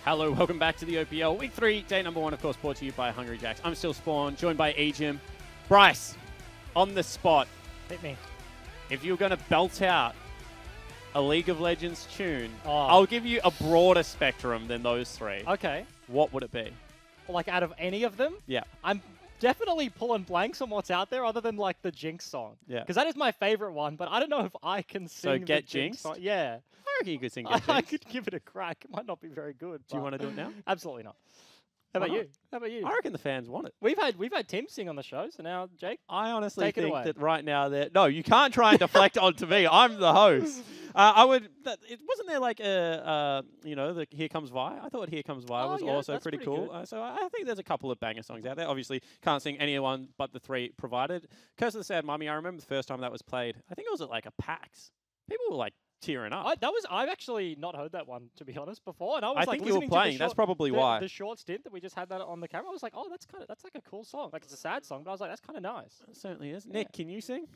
Hello, welcome back to the OPL. Week 3, day number 1, of course, brought to you by Hungry Jacks. I'm still Spawn, joined by Ejim. Bryce, on the spot. Hit me. If you're going to belt out a League of Legends tune, Oh. I'll give you a broader spectrum than those 3. Okay. What would it be? Like, out of any of them? Yeah. I'm definitely pulling blanks on what's out there other than, like, the Jinx song. Yeah. Because that is my favorite one, but I don't know if I can sing the Get Jinx Jinxed? song. Yeah. I reckon you could sing Get I Jinxed. could give it a crack. It might not be very good. Do you want to do it now? Absolutely not. How Why about you? not? How about you? I reckon the fans want it. We've had Tim sing on the show, so now Jake. I honestly Take it think away. that right now that no, you can't try and deflect onto me. I'm the host. I would. It wasn't there like the Here Comes Vi. I thought Here Comes Vi Oh, was yeah, also that's pretty pretty cool. good. So I think there's a couple of banger songs out there. Obviously, can't sing anyone but the 3 provided. Curse of the Sad Mummy. I remember the first time that was played. I think it was at like a PAX. People were like tearing up. I've actually not heard that one, to be honest, before, and I was I like, think you were listening to the playing. That's short- probably why. The short stint that we just had that on the camera, I was like, oh, that's like a cool song. Like, it's a sad song, but I was like, that's kind of nice. It certainly is. Yeah. Nick, can you sing?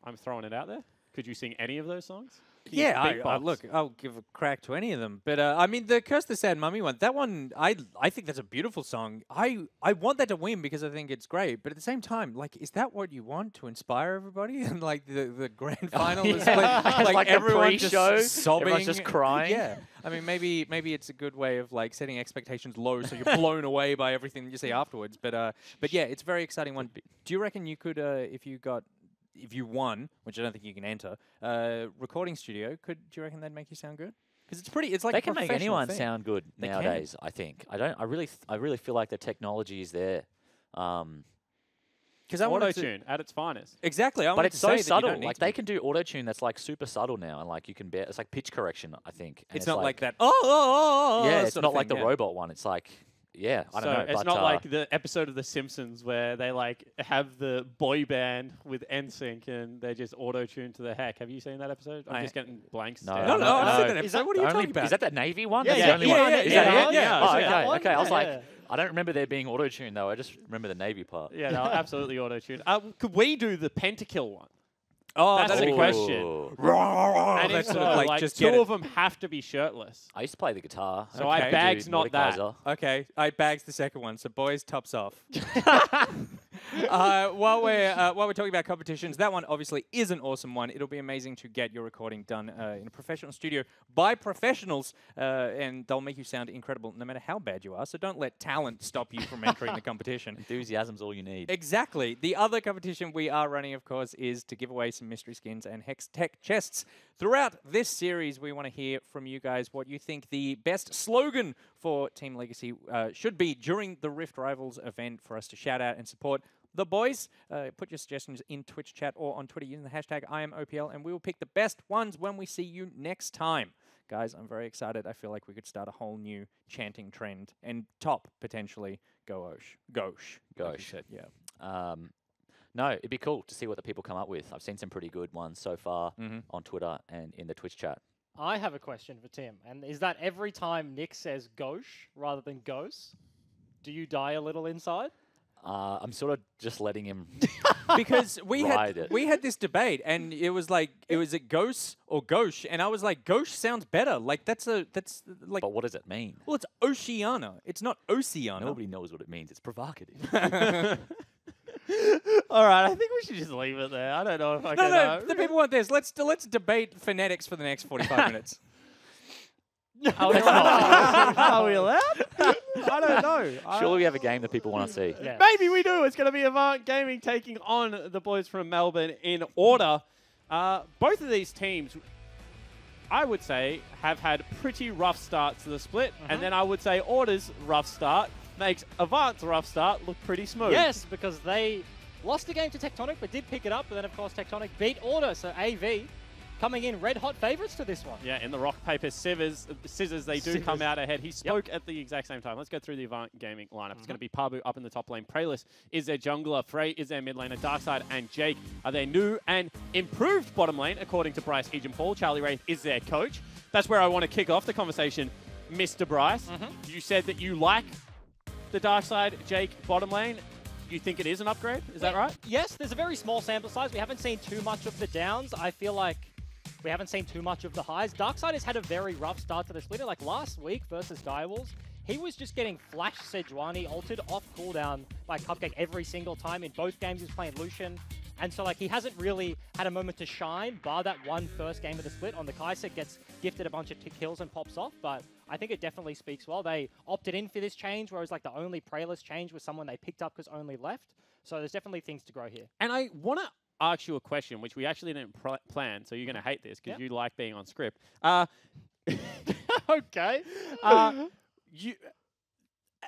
I'm throwing it out there. Could you sing any of those songs? Can you Yeah, beatbox? look, I'll give a crack to any of them. But I mean, the Curse the Sad Mummy one, that one, I think that's a beautiful song. I want that to win because I think it's great. But at the same time, like, is that what you want to inspire everybody? And like the grand final is like the everyone pre-show, just sobbing, everyone's just crying. Yeah, I mean, maybe it's a good way of like setting expectations low, so you're blown away by everything you see afterwards. But yeah, it's a very exciting one. Do you reckon you could, if you won, which I don't think you can enter, recording studio, do you reckon that'd make you sound good? Because it's like They a can make professional anyone thing. sound good They nowadays. I think. I really feel like the technology is there. Because I wanted to Auto-tune at its finest. exactly. I But wanted it's to so say that you subtle. don't need Like to they be- can do auto tune that's like super subtle now, and like you can bear. It's like pitch correction. I think. And It's not like that. Oh, Yeah, it's sort not of like thing, the yeah. robot one. It's like, yeah, I don't know. It's but, not like the episode of The Simpsons where they like have the boy band with NSYNC and they just auto-tune to the heck. Have you seen that episode? I'm just getting blanks. No. down. No, No, I've seen no. that Is episode. that What are you only, talking about? is that the Navy one? Yeah, That's yeah, the only yeah, one. yeah, Is yeah, that yeah, it? yeah. Oh, Is it that okay, one? okay. I was Yeah, like, yeah. I don't remember there being auto tune though. I just remember the Navy part. Yeah, no, absolutely auto-tune. Could we do the pentakill one? Oh, That's the that'd be question. Ooh. And if That's so, sort of like, just two get it. of them have to be shirtless. I used to play the guitar. So Okay. I bags Do not that. Mordekaiser. Okay, I bags the second one. So boys, tops off. While we're talking about competitions, that one obviously is an awesome one. It'll be amazing to get your recording done in a professional studio by professionals, and they'll make you sound incredible no matter how bad you are. So don't let talent stop you from entering the competition. Enthusiasm's all you need. Exactly. The other competition we are running, of course, is to give away some mystery skins and Hex Tech chests. Throughout this series, we want to hear from you guys what you think the best slogan for Team Legacy should be during the Rift Rivals event for us to shout out and support the boys. Put your suggestions in Twitch chat or on Twitter using the hashtag IamOPL, and we will pick the best ones when we see you next time. Guys, I'm very excited. I feel like we could start a whole new chanting trend and top, potentially, Gosh. Gosh. like you Gosh. said, yeah. No, it'd be cool to see what the people come up with. I've seen some pretty good ones so far Mhm. on Twitter and in the Twitch chat. I have a question for Tim, and is that every time Nick says "gauche" rather than "ghost," do you die a little inside? I'm sort of just letting him. Because Ride it. we had this debate, and it was like, was it Ghost or Gauche? And I was like, Gauche sounds better. Like that's like, But what does it mean? well, it's Oceania. It's not Oceania. Nobody knows what it means. It's provocative. All right, I think we should just leave it there. I don't know if I can. No, the people want this. Let's debate phonetics for the next 45 minutes. Are we allowed? Are we allowed? I don't know. Surely we have a game that people want to see. Yeah. Maybe we do. It's going to be Avant Gaming taking on the boys from Melbourne in order. Both of these teams, I would say, have had pretty rough starts to the split. And then I would say Order's rough start makes Avant's rough start look pretty smooth. Yes, because they lost the game to Tectonic, but did pick it up. But then, of course, Tectonic beat Order, so AV coming in red-hot favourites to this one. Yeah, in the rock, paper, scissors, they do come out ahead. He spoke at the exact same time. Let's go through the Avant Gaming lineup. It's going to be Pabu up in the top lane. Prayless is their jungler. Frey is their mid laner. Darkside and Jake are their new and improved bottom lane, according to Bryce Ejim Paul. Charlie Wraith is their coach. That's where I want to kick off the conversation, Mr. Bryce. You said that you like the Darkside Jake bottom lane. You think it is an upgrade? Is that right? Yes, there's a very small sample size. We haven't seen too much of the downs. I feel like we haven't seen too much of the highs. Darkseid has had a very rough start to the split. Like last week versus Direwolves, he was just getting Flash Sejuani ulted off cooldown by Cupcake every single time. In both games, he was playing Lucian. And so, like, he hasn't really had a moment to shine, bar that one first game of the split on the Kai'Sa, gets gifted a bunch of kills and pops off. But I think it definitely speaks well. They opted in for this change, whereas, like, the only Prayless change was someone they picked up because only left. So there's definitely things to grow here. And I want to ask you a question, which we actually didn't plan, so you're going to hate this because you like being on script. Okay.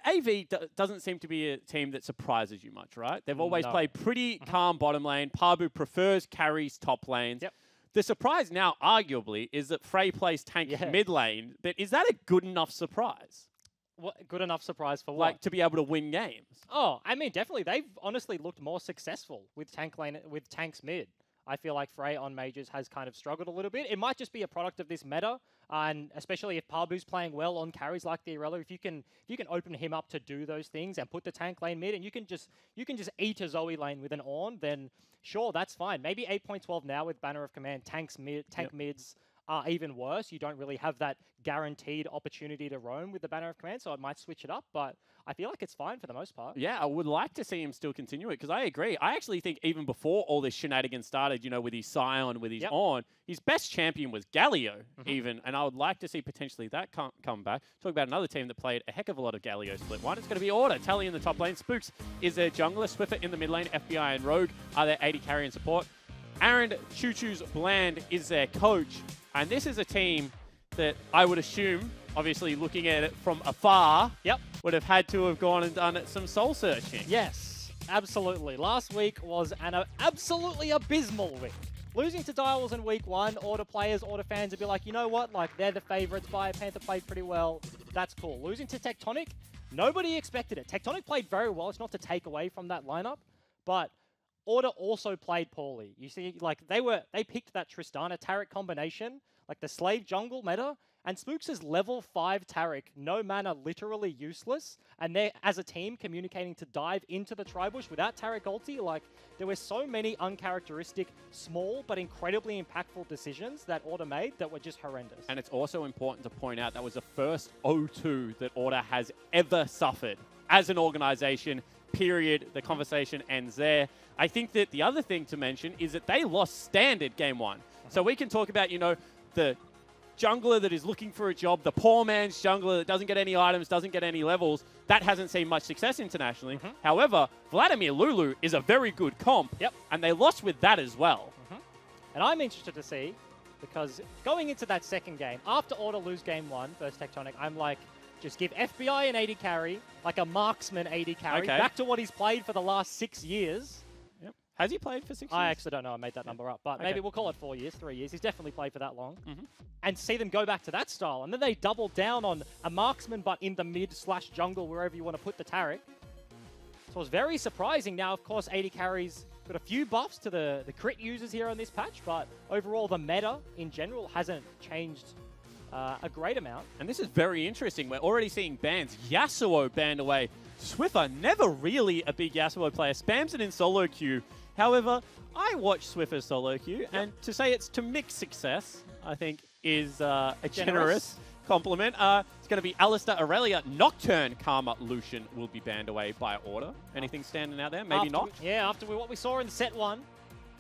AV doesn't seem to be a team that surprises you much, right? They've always played pretty calm bottom lane. Pabu prefers carries top lanes. Yep. The surprise now, arguably, is that Frey plays tank mid lane. But is that a good enough surprise? What, good enough surprise for what? Like, to be able to win games? Oh, I mean, definitely. They've honestly looked more successful with tanks mid. I feel like Frey on majors has kind of struggled a little bit. It might just be a product of this meta, and especially if Pabu's playing well on carries like the Irelia, if you can open him up to do those things and put the tank lane mid, and you can just eat a Zoe lane with an Ornn, then sure, that's fine. Maybe 8.12 now with Banner of Command, tank mids are even worse. You don't really have that guaranteed opportunity to roam with the Banner of Command, so it might switch it up, but I feel like it's fine for the most part. Yeah, I would like to see him still continue it, because I agree. I actually think even before all this shenanigans started, you know, with his Scion, with his Ornn, his best champion was Galio, even, and I would like to see potentially that come back. Talk about another team that played a heck of a lot of Galio split one. It's going to be Order. Tally in the top lane. Spooks is their jungler. Swiffer in the mid lane. FBI and Rogue are their AD carry and support. Aaron Choo Choo's Bland is their coach. And this is a team that I would assume, obviously looking at it from afar, would have had to have gone and done some soul searching. Yes, absolutely. Last week was an absolutely abysmal week. Losing to Direwolves in week one, Order players, Order fans would be like, you know what? Like, they're the favorites. Fire Panther played pretty well. That's cool. Losing to Tectonic, nobody expected it. Tectonic played very well. It's not to take away from that lineup, but Order also played poorly. You see, like, they picked that Tristana Taric combination, like the slave jungle meta, and Spooks is level 5 Taric, no mana, literally useless, and they're, as a team, communicating to dive into the Tribush without Taric ulti. Like, there were so many uncharacteristic, small, but incredibly impactful decisions that Order made that were just horrendous. And it's also important to point out that was the first 0-2 that Order has ever suffered as an organization. Period. The conversation ends there. I think that the other thing to mention is that they lost Standard game one. So we can talk about, you know, the jungler that is looking for a job, the poor man's jungler that doesn't get any items, doesn't get any levels. That hasn't seen much success internationally. However, Vladimir Lulu is a very good comp, and they lost with that as well. And I'm interested to see, because going into that second game, after Order lose game one versus Tectonic, I'm like, just give FBI an AD carry, like a marksman AD carry, back to what he's played for the last 6 years. Has he played for 6 years? I actually don't know. I made that number up. But maybe we'll call it 4 years, 3 years. He's definitely played for that long. And see them go back to that style. And then they double down on a marksman, but in the mid/jungle, wherever you want to put the Taric. So it's very surprising. Now, of course, AD carries got a few buffs to the crit users here on this patch. But overall, the meta in general hasn't changed a great amount. And this is very interesting. We're already seeing bans. Yasuo banned away. Swiffer, never really a big Yasuo player, spams it in solo queue. However, I watch Swiffer's solo queue, and to say it's to mixed success, I think, is a generous compliment. It's going to be Alistair Irelia. Nocturne Karma Lucian will be banned away by Order. Anything standing out there? Maybe not. After what we saw in set one,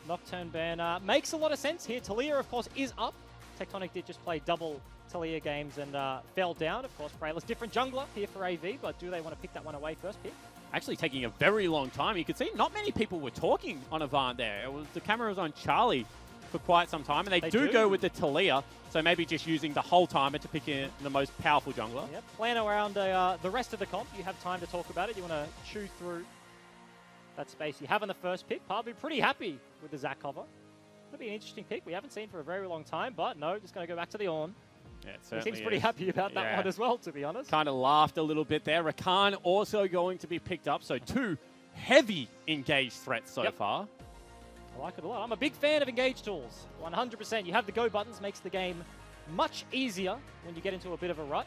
Nocturne ban makes a lot of sense here. Talia, of course, is up. Tectonic did just play double Talia games and fell down. Of course, Prayless, different jungler here for AV, but do they want to pick that one away first pick? Actually taking a very long time. You could see not many people were talking on Avant there. The camera was on Charlie for quite some time, and they do go with the Talia, so maybe just using the whole timer to pick in the most powerful jungler. Yep. Plan around the rest of the comp. You have time to talk about it. You want to chew through that space you have in the first pick. Probably pretty happy with the Zac cover. That'll be an interesting pick. We haven't seen for a very long time, but no, just going to go back to the Ornn. Yeah, it he seems pretty happy about that one as well, to be honest. Kind of laughed a little bit there. Rakan also going to be picked up, so 2 heavy engaged threats so far. I like it a lot. I'm a big fan of engaged tools. 100%. You have the go buttons, makes the game much easier when you get into a bit of a rut.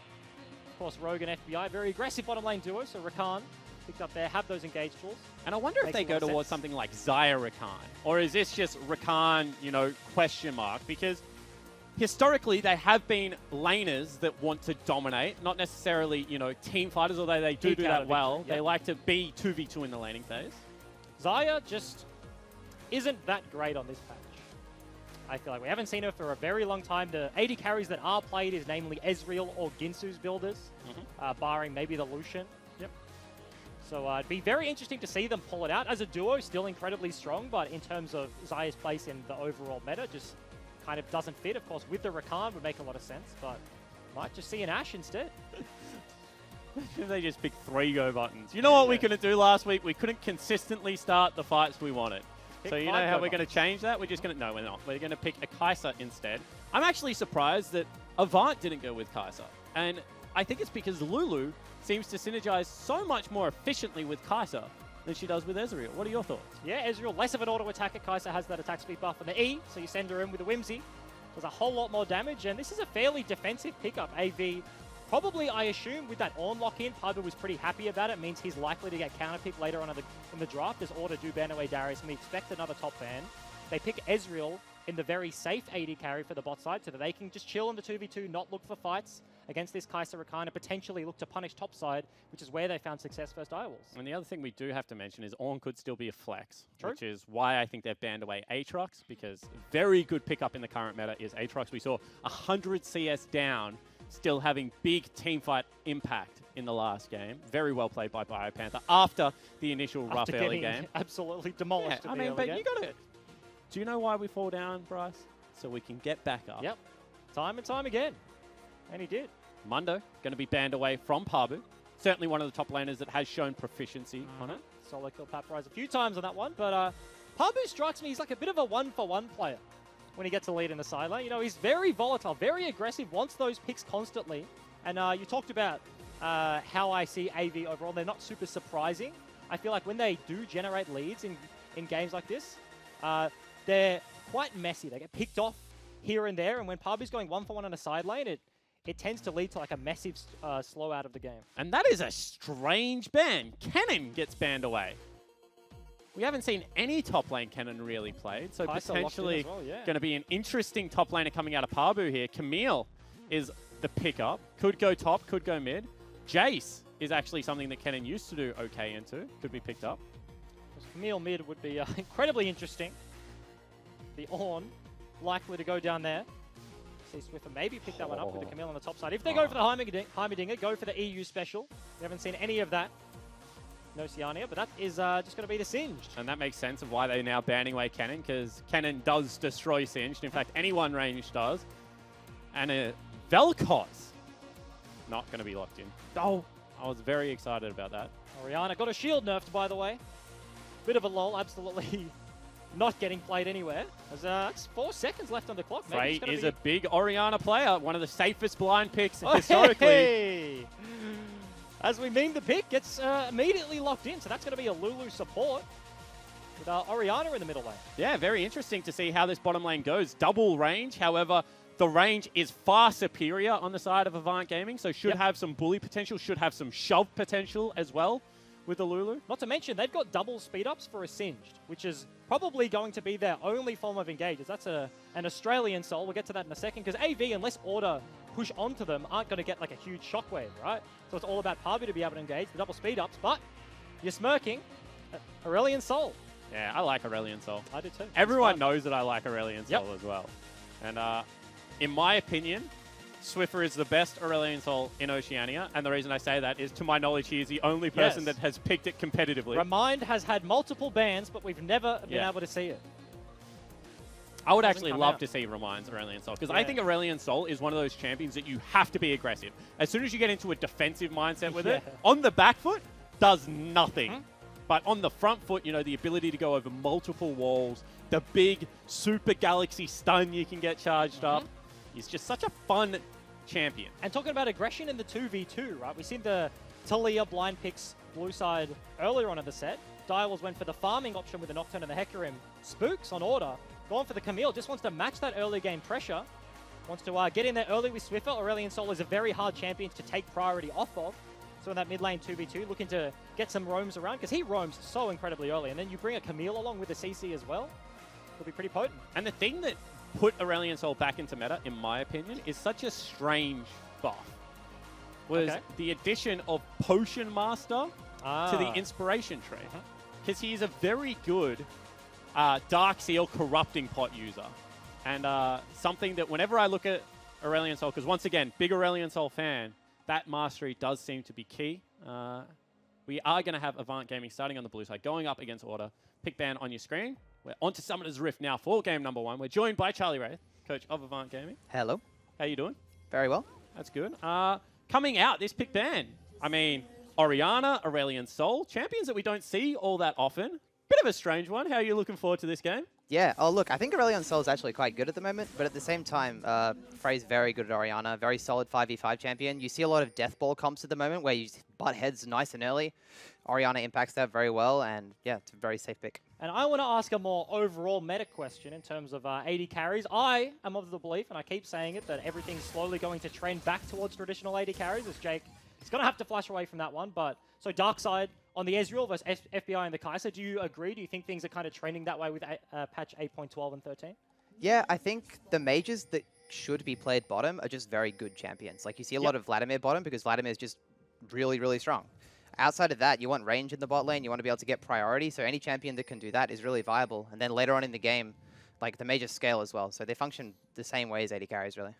Of course, Rogue and FBI, very aggressive bottom lane duo, so Rakan picked up there, have those engaged tools. And I wonder if they go towards something like Xayah Rakan, or is this just Rakan, you know, question mark? Because historically, they have been laners that want to dominate, not necessarily, you know, team fighters, although they do that well. Victory, They like to be 2v2 in the laning phase. Xayah just isn't that great on this patch. I feel like we haven't seen her for a very long time. The AD carries that are played is namely Ezreal or Ginsu's builders, barring maybe the Lucian. Yep. So it'd be very interesting to see them pull it out. As a duo, still incredibly strong, but in terms of Xayah's place in the overall meta, just kind of doesn't fit. Of course, with the Rakan would make a lot of sense, but might just see an Ashe instead. They just picked 3 go buttons. You know what we couldn't do last week? We couldn't consistently start the fights we wanted. So you know how we're going to change that? We're just going to... No, we're not. We're going to pick a Kai'Sa instead. I'm actually surprised that Avant didn't go with Kai'Sa. And I think it's because Lulu seems to synergize so much more efficiently with Kai'Sa than she does with Ezreal. What are your thoughts? Yeah, Ezreal, less of an auto attacker. Kai'Sa has that attack speed buff on the E, so you send her in with a Whimsy. Does a whole lot more damage, and this is a fairly defensive pickup. AV, probably, I assume, with that Ornn lock-in, Paibu was pretty happy about it. It means he's likely to get counterpicked later on in the draft. As Order do ban away Darius, and we expect another top ban. They pick Ezreal in the very safe AD carry for the bot side, so that they can just chill in the 2v2, not look for fights against this Kai'Sa Rakan, and potentially look to punish top side, which is where they found success versus Direwolves. And the other thing we do have to mention is Ornn could still be a flex, True. which is why I think they've banned away Aatrox, because very good pickup in the current meta is Aatrox. We saw 100 CS down, still having big teamfight impact in the last game. Very well played by BioPanther after the initial rough early game. Absolutely demolished. Yeah, I mean, but you got it. Do you know why we fall down, Bryce? So we can get back up. Yep. Time and time again. And he did. Mundo going to be banned away from Paibu. Certainly one of the top laners that has shown proficiency on it. Solo kill Paprise a few times on that one, but Paibu strikes me, he's like a bit of a one-for-one player when he gets a lead in the side lane. You know, he's very volatile, very aggressive, wants those picks constantly. And you talked about how I see AV overall. They're not super surprising. I feel like when they do generate leads in games like this, they're quite messy. They get picked off here and there, and when Paibu's going one-for-one on a side lane, it tends to lead to like a massive slow out of the game. And that is a strange ban. Kennen gets banned away. We haven't seen any top lane Kennen really played, so Kai'Sa potentially well, yeah. going to be an interesting top laner coming out of Paibu here. Camille is the pickup. Could go top, could go mid. Jace is actually something that Kennen used to do okay into. Could be picked up. Camille mid would be incredibly interesting. The Ornn likely to go down there. See Swiffer maybe pick that one up with the Camille on the top side. If they go for the Heimerdinger, go for the EU special. We haven't seen any of that. No Siania, but that is just going to be the Singed. And that makes sense of why they're now banning away Kennen, because Kennen does destroy Singed. In fact, anyone range does. And Vel'Koz not going to be locked in. Oh, I was very excited about that. Orianna got a shield nerfed, by the way. Bit of a lull, absolutely not getting played anywhere. That's 4 seconds left on the clock. Frey is a big Orianna player, one of the safest blind picks historically. Hey! As we mean the pick, gets immediately locked in, so that's going to be a Lulu support with Orianna in the middle lane. Yeah, very interesting to see how this bottom lane goes. Double range, however, the range is far superior on the side of Avant Gaming, so should have some bully potential, should have some shove potential as well with the Lulu. Not to mention, they've got double speed ups for a Singed, which is probably going to be their only form of engages. That's an Australian soul. We'll get to that in a second, because AV, unless Order push onto them, aren't going to get like a huge shockwave, right? So it's all about Paibu to be able to engage the double speed ups, but you're smirking. Aurelion Soul. Yeah, I like Aurelion Soul. I do too. Everyone knows that I like Aurelion Soul as well. And in my opinion, Swiffer is the best Aurelion Soul in Oceania, and the reason I say that is, to my knowledge, he is the only person that has picked it competitively. Remind has had multiple bans, but we've never been able to see it. I would actually love to see Remind's Aurelion Soul, because I think Aurelion Soul is one of those champions that you have to be aggressive. As soon as you get into a defensive mindset with it, on the back foot, does nothing. But on the front foot, you know, the ability to go over multiple walls, the big super galaxy stun you can get charged up, is just such a fun champion. And talking about aggression in the 2v2, right? We've seen the Talia blind picks blue side earlier on in the set. Direwolves went for the farming option with the Nocturne and the Hecarim. Spooks on Order. Going for the Camille, just wants to match that early game pressure. Wants to get in there early with Swiffer. Aurelion Soul is a very hard champion to take priority off of. So in that mid lane 2v2, looking to get some roams around, because he roams so incredibly early. And then you bring a Camille along with the CC as well. It'll be pretty potent. And the thing that put Aurelion Sol back into meta, in my opinion, is such a strange buff. Was the addition of Potion Master to the Inspiration tree. Because he is a very good Dark Seal corrupting pot user. And something that whenever I look at Aurelion Sol, because once again, big Aurelion Sol fan, that mastery does seem to be key. We are going to have Avant Gaming starting on the blue side, going up against Order. Pick ban on your screen. We're on to Summoner's Rift now for game number 1. We're joined by Charlie Wraith, coach of Avant Gaming. Hello. How you doing? Very well. That's good. Coming out, this pick ban. I mean, Orianna, Aurelion Sol, champions that we don't see all that often. Bit of a strange one. How are you looking forward to this game? Yeah. Oh, look, I think Aurelion Sol is actually quite good at the moment, but at the same time, Frey's very good at Orianna, very solid 5v5 champion. You see a lot of Death Ball comps at the moment where you butt heads nice and early. Orianna impacts that very well, and yeah, it's a very safe pick. And I want to ask a more overall meta question in terms of AD carries. I am of the belief, and I keep saying it, that everything's slowly going to trend back towards traditional AD carries, as Jake is going to have to flash away from that one. But so Darkside on the Ezreal versus FBI and the Kai'Sa, do you agree? Do you think things are kind of trending that way with patch 8.12 and 13? Yeah, I think the mages that should be played bottom are just very good champions. Like, you see a lot of Vladimir bottom because Vladimir is just really, really strong. Outside of that, you want range in the bot lane. You want to be able to get priority. So any champion that can do that is really viable. And then later on in the game, like, the mages scale as well. So they function the same way as AD carries, really.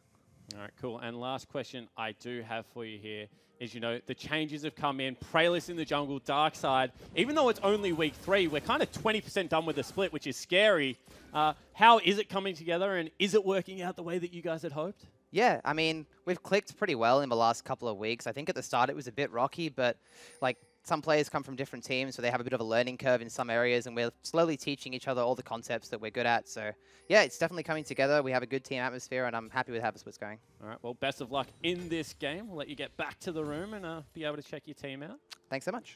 All right, cool. And last question I do have for you here is, you know, the changes have come in. Praylist in the jungle, Darkside. Even though it's only week 3, we're kind of 20% done with the split, which is scary. How is it coming together, and is it working out the way that you guys had hoped? Yeah, I mean, we've clicked pretty well in the last couple of weeks. I think at the start it was a bit rocky, but like, some players come from different teams, so they have a bit of a learning curve in some areas, and we're slowly teaching each other all the concepts that we're good at. So yeah, it's definitely coming together. We have a good team atmosphere, and I'm happy with how the split's going. All right, well, best of luck in this game. We'll let you get back to the room and be able to check your team out. Thanks so much.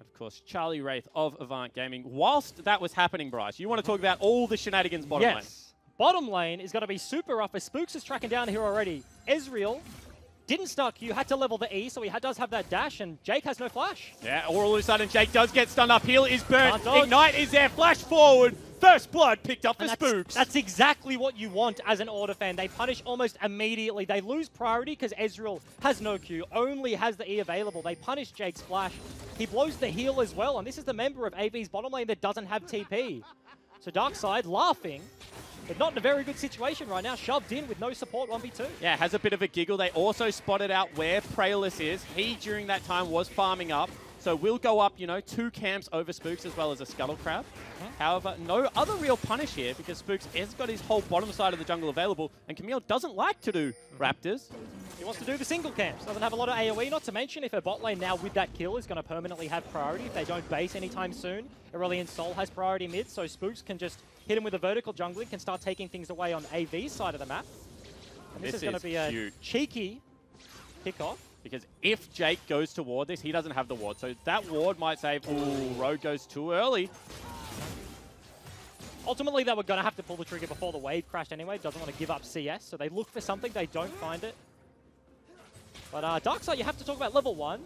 Of course, Charlie Wraith of Avant Gaming. Whilst that was happening, Bryce, you want to talk about all the shenanigans bottom lane? Bottom lane is going to be super rough as Spooks is tracking down here already. Ezreal didn't start Q, had to level the E, so he does have that dash, and Jake has no flash. Yeah, all of a sudden, Jake does get stunned up. Heal is burnt. Ignite is there. Flash forward. First blood picked up for Spooks. That's exactly what you want as an Order fan. They punish almost immediately. They lose priority because Ezreal has no Q, only has the E available. They punish Jake's flash. He blows the heal as well, and this is the member of AV's bottom lane that doesn't have TP. So Darkside laughing, but not in a very good situation right now. Shoved in with no support 1v2. Yeah, has a bit of a giggle. They also spotted out where Praylist is. He, during that time, was farming up. So we'll go up, you know, 2 camps over Spooks as well as a Scuttle Crab. However, no other real punish here because Spooks has got his whole bottom side of the jungle available, and Camille doesn't like to do Raptors. He wants to do the single camps. Doesn't have a lot of AoE, not to mention if her bot lane now with that kill is going to permanently have priority if they don't base anytime soon. Aurelion Sol has priority mid, so Spooks can just hit him with a vertical jungling, can start taking things away on AV's side of the map. And this is going to be a cheeky kickoff. Because if Jake goes to ward this, he doesn't have the ward. So that ward might save. Ooh, Rogue goes too early. Ultimately, they were going to have to pull the trigger before the wave crashed anyway. Doesn't want to give up CS, so they look for something. They don't find it. But Darkside, you have to talk about level 1.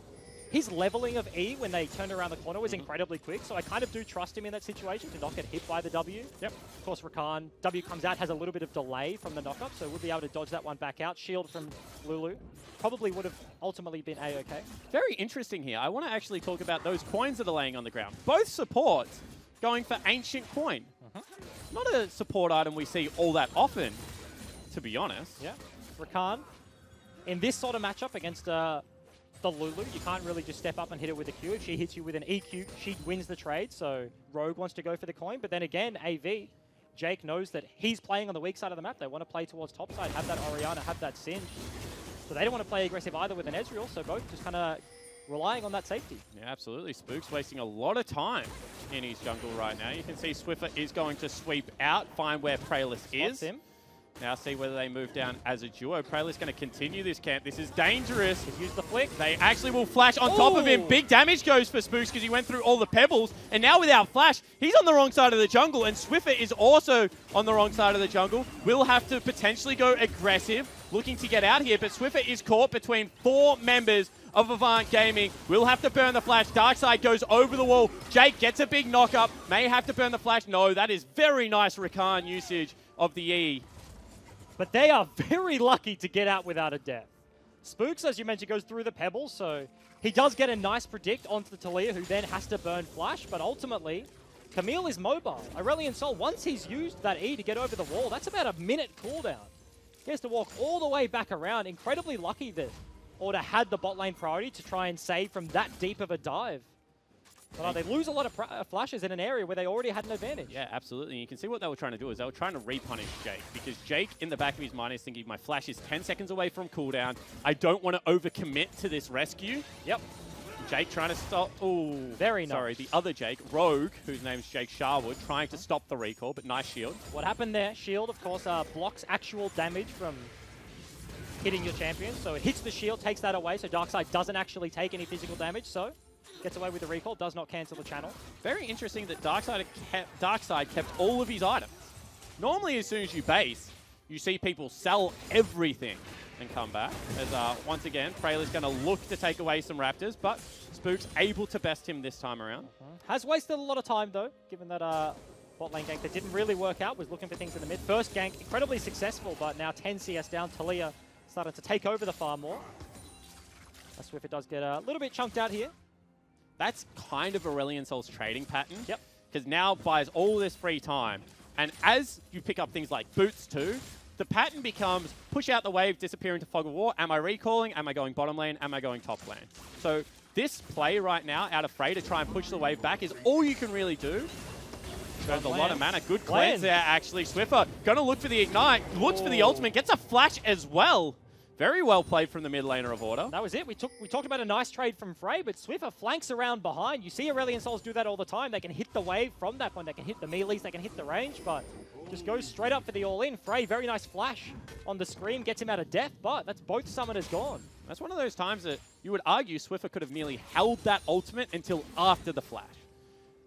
His leveling of E when they turned around the corner was incredibly quick, so I kind of do trust him in that situation to not get hit by the W. Yep. Of course, Rakan, W comes out, has a little bit of delay from the knock-up, so we'll be able to dodge that one back out. Shield from Lulu probably would have ultimately been A-OK. Very interesting here. I want to actually talk about those coins that are laying on the ground. Both supports going for Ancient Coin. Not a support item we see all that often, to be honest. Yeah. Rakan, in this sort of matchup against the Lulu, you can't really just step up and hit it with a Q. If she hits you with an EQ, she wins the trade, so Rogue wants to go for the coin. But then again, AV, Jake knows that he's playing on the weak side of the map. They want to play towards top side, have that Orianna, have that Singe. So they don't want to play aggressive either with an Ezreal, so both just kind of relying on that safety. Yeah, absolutely. Spook's wasting a lot of time in his jungle right now. You can see Swiffer is going to sweep out, find where Praylist is. Him. Now see whether they move down as a duo. Praylist going to continue this camp. This is dangerous. He's used the flick. They actually will flash on top of him. Big damage goes for Spooks because he went through all the pebbles. And now without flash, he's on the wrong side of the jungle. And Swiffer is also on the wrong side of the jungle. Will have to potentially go aggressive, looking to get out here. But Swiffer is caught between 4 members of Avant Gaming. Will have to burn the flash. Darkside goes over the wall. Jake gets a big knock up. May have to burn the flash. No, that is very nice Rakan usage of the E. But they are very lucky to get out without a death. Spooks, as you mentioned, goes through the pebble, so he does get a nice predict onto the Talia, who then has to burn Flash, but ultimately, Camille is mobile. Aurelion Sol, once he's used that E to get over the wall, that's about a minute cooldown. He has to walk all the way back around. Incredibly lucky that Order had the bot lane priority to try and save from that deep of a dive. But they lose a lot of flashes in an area where they already had an advantage. Yeah, absolutely. And you can see what they were trying to do is they were trying to repunish Jake, because Jake, in the back of his mind, is thinking, my flash is 10 seconds away from cooldown. I don't want to overcommit to this rescue. Yep. Jake trying to stop. Oh, very nice. Sorry, the other Jake, Rogue, whose name's Jake Sharwood, trying to stop the recall, but nice shield. What happened there? Shield, of course, blocks actual damage from hitting your champion. So it hits the shield, takes that away, so Darkseid doesn't actually take any physical damage, so gets away with the recall, does not cancel the channel. Very interesting that Darkseid kept all of his items. Normally, as soon as you base, you see people sell everything and come back. As once again, Freyler's going to look to take away some Raptors, but Spook's able to best him this time around. Has wasted a lot of time, though, given that bot lane gank that didn't really work out, was looking for things in the mid. First gank, incredibly successful, but now 10 CS down. Talia starting to take over the farm more. Swiffer does get a little bit chunked out here. That's kind of Aurelion Sol's trading pattern. Yep. Because now buys all this free time. And as you pick up things like boots too, the pattern becomes push out the wave, disappear into fog of war. Am I recalling? Am I going bottom lane? Am I going top lane? So this play right now out of Frey to try and push the wave back is all you can really do. Shows a lot of mana. Good cleanse there, actually. Swiffer going to look for the ignite. Looks for the ultimate. Gets a flash as well. Very well played from the mid laner of Order. That was it. We talked about a nice trade from Frey, but Swiffer flanks around behind. You see Aurelion Sols do that all the time. They can hit the wave from that point. They can hit the melees. They can hit the range, but just goes straight up for the all-in. Frey, very nice flash on the screen. Gets him out of death, but that's both summoners gone. That's one of those times that you would argue Swiffer could have nearly held that ultimate until after the flash.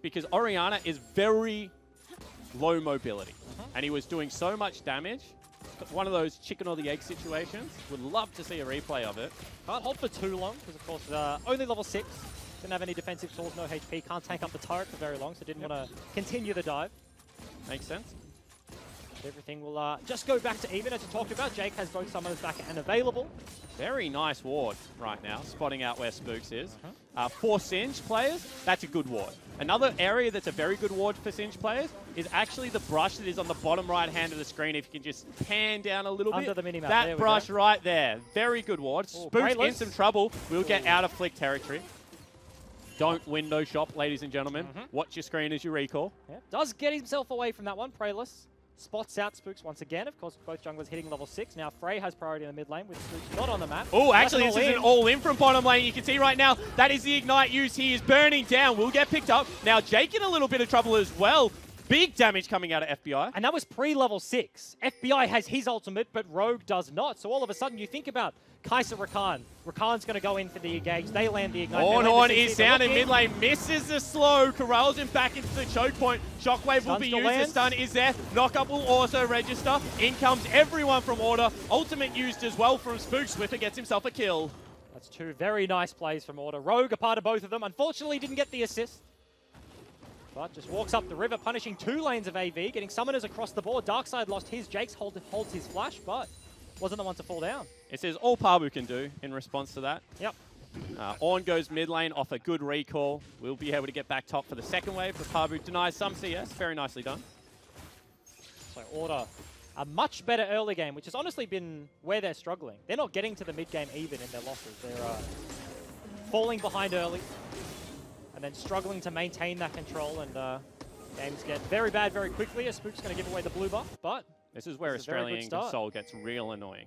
Because Orianna is very low mobility. And he was doing so much damage. One of those chicken or the egg situations. Would love to see a replay of it. Can't hold for too long because, of course, only level 6. Didn't have any defensive tools, no HP. Can't tank up the turret for very long, so didn't want to continue the dive. Makes sense. But everything will just go back to even. As you talked about, Jake has both summoners back and available. Very nice ward right now, spotting out where Spooks is. For Singe players, that's a good ward. Another area that's a very good ward for Singe players is actually the brush that is on the bottom right hand of the screen. If you can just pan down a little Under bit. the minimap. That brush right there. Very good ward. Ooh, Spooks in some trouble. We'll get out of flick territory. Don't window shop, ladies and gentlemen. Watch your screen as you recall. Yep. Does get himself away from that one. Prayless spots out Spooks once again. Of course, both junglers hitting level 6. Now Frey has priority in the mid lane with Spooks not on the map. Oh, actually, this is an all-in from bottom lane. You can see right now, that is the ignite use. He is burning down. Will get picked up. Now Jake in a little bit of trouble as well. Big damage coming out of FBI. And that was pre-level 6. FBI has his ultimate, but Rogue does not. So all of a sudden, you think about Kai'Sa Rakan. Rakan's going to go in for the engage. They land the ignite. On is down in mid lane. Misses the slow. Corrals him back into the choke point. Shockwave will be used. The stun is there. Knockup will also register. In comes everyone from Order. Ultimate used as well from Spook. Swiffer gets himself a kill. That's two very nice plays from Order. Rogue a part of both of them. Unfortunately, didn't get the assist. But just walks up the river, punishing 2 lanes of AV, getting summoners across the board. Darkseid lost his. Jake's holds his flash, but wasn't the one to fall down. It says all Pabu can do in response to that. Yep. Ornn goes mid lane off a good recall. We'll be able to get back top for the second wave, but Pabu denies some CS. Very nicely done. So Order, a much better early game, which has honestly been where they're struggling. They're not getting to the mid game even in their losses. They're falling behind early and then struggling to maintain that control, and games get very bad very quickly as Spook's going to give away the blue buff, but this is where Australian Console gets real annoying.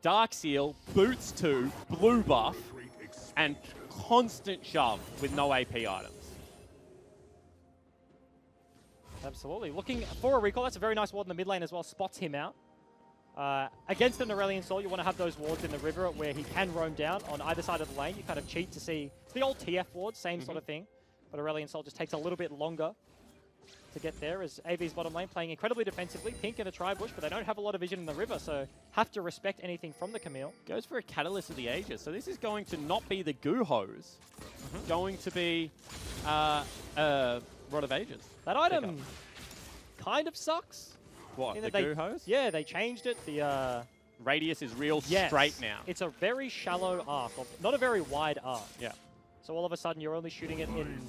Dark Seal, Boots 2, blue buff, and constant shove with no AP items. Absolutely. Looking for a recall. That's a very nice ward in the mid lane as well. Spots him out. Against an Aurelion Sol, you want to have those wards in the river where he can roam down on either side of the lane. You kind of cheat to see. It's the old TF ward, same sort of thing. But Aurelion Sol just takes a little bit longer to get there as AV's bottom lane playing incredibly defensively. Pink in a tri-bush, but they don't have a lot of vision in the river, so have to respect anything from the Camille. Goes for a Catalyst of the Aegis. So this is going to not be the Goo Hose. Going to be Rod of Ages. That item kind of sucks. What, In the that they- goo hose? Yeah, they changed it. The Radius is real yes, straight now. It's a very shallow arc, not a very wide arc. Yeah. So all of a sudden, you're only shooting it in